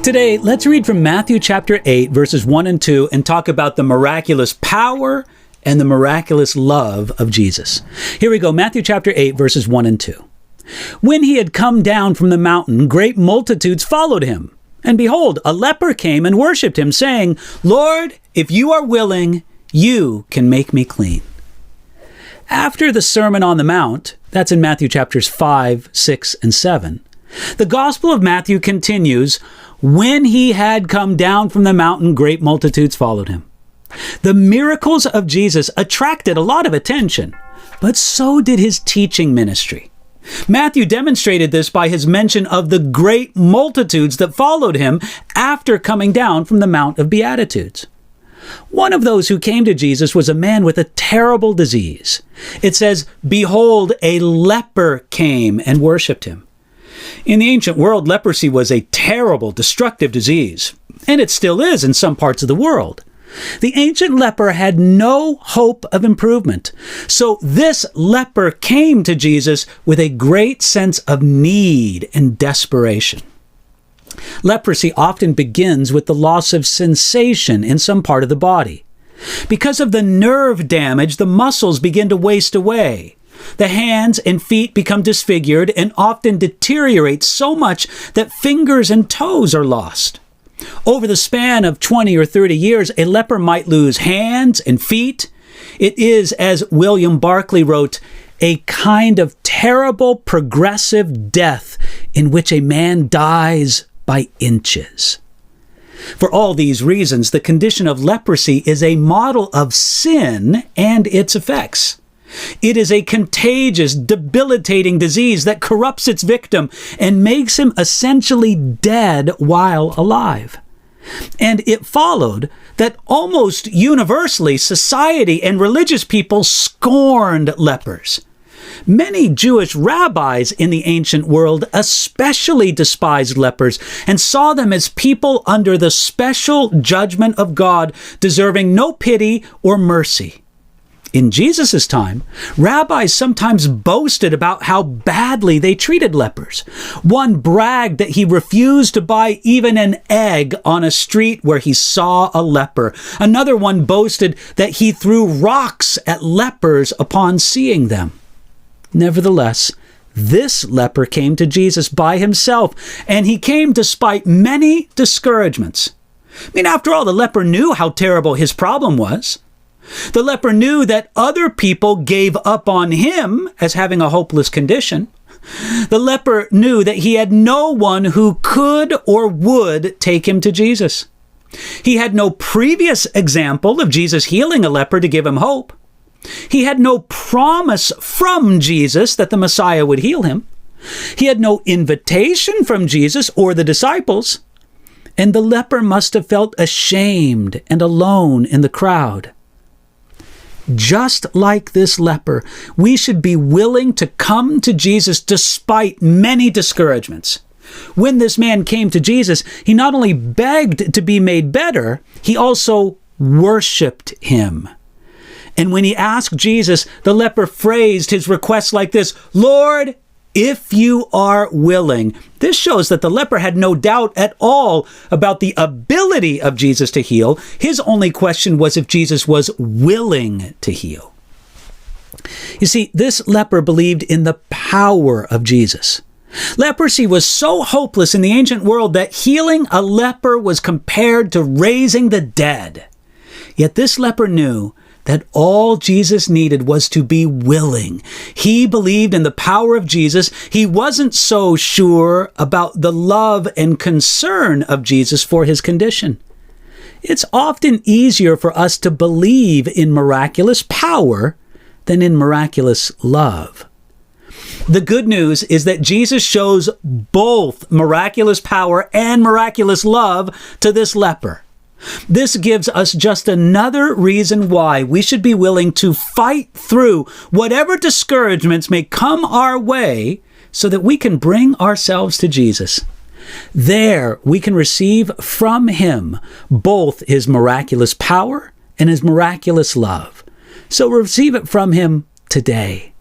Today, let's read from Matthew chapter 8, verses 1 and 2, and talk about the miraculous power and the miraculous love of Jesus. Here we go, Matthew chapter 8, verses 1 and 2. When he had come down from the mountain, great multitudes followed him. And behold, a leper came and worshipped him, saying, Lord, if you are willing, you can make me clean. After the Sermon on the Mount, that's in Matthew chapters 5, 6, and 7, the Gospel of Matthew continues, when he had come down from the mountain, great multitudes followed him. The miracles of Jesus attracted a lot of attention, but so did his teaching ministry. Matthew demonstrated this by his mention of the great multitudes that followed him after coming down from the Mount of Beatitudes. One of those who came to Jesus was a man with a terrible disease. It says, behold, a leper came and worshipped him. In the ancient world, leprosy was a terrible, destructive disease, and it still is in some parts of the world. The ancient leper had no hope of improvement, so this leper came to Jesus with a great sense of need and desperation. Leprosy often begins with the loss of sensation in some part of the body. Because of the nerve damage, the muscles begin to waste away. The hands and feet become disfigured and often deteriorate so much that fingers and toes are lost. Over the span of 20 or 30 years, a leper might lose hands and feet. It is, as William Barclay wrote, a kind of terrible progressive death in which a man dies by inches. For all these reasons, the condition of leprosy is a model of sin and its effects. It is a contagious, debilitating disease that corrupts its victim and makes him essentially dead while alive. And it followed that almost universally, society and religious people scorned lepers. Many Jewish rabbis in the ancient world especially despised lepers and saw them as people under the special judgment of God, deserving no pity or mercy. In Jesus' time, rabbis sometimes boasted about how badly they treated lepers. One bragged that he refused to buy even an egg on a street where he saw a leper. Another one boasted that he threw rocks at lepers upon seeing them. Nevertheless, this leper came to Jesus by himself, and he came despite many discouragements. After all, the leper knew how terrible his problem was. The leper knew that other people gave up on him as having a hopeless condition. The leper knew that he had no one who could or would take him to Jesus. He had no previous example of Jesus healing a leper to give him hope. He had no promise from Jesus that the Messiah would heal him. He had no invitation from Jesus or the disciples. And the leper must have felt ashamed and alone in the crowd. Just like this leper, we should be willing to come to Jesus despite many discouragements. When this man came to Jesus, he not only begged to be made better, he also worshiped him. And when he asked Jesus, the leper phrased his request like this, Lord, if you are willing. This shows that the leper had no doubt at all about the ability of Jesus to heal. His only question was if Jesus was willing to heal. You see, this leper believed in the power of Jesus. Leprosy was so hopeless in the ancient world that healing a leper was compared to raising the dead. Yet this leper knew that all Jesus needed was to be willing. He believed in the power of Jesus. He wasn't so sure about the love and concern of Jesus for his condition. It's often easier for us to believe in miraculous power than in miraculous love. The good news is that Jesus shows both miraculous power and miraculous love to this leper. This gives us just another reason why we should be willing to fight through whatever discouragements may come our way so that we can bring ourselves to Jesus. There we can receive from him both his miraculous power and his miraculous love. So receive it from him today.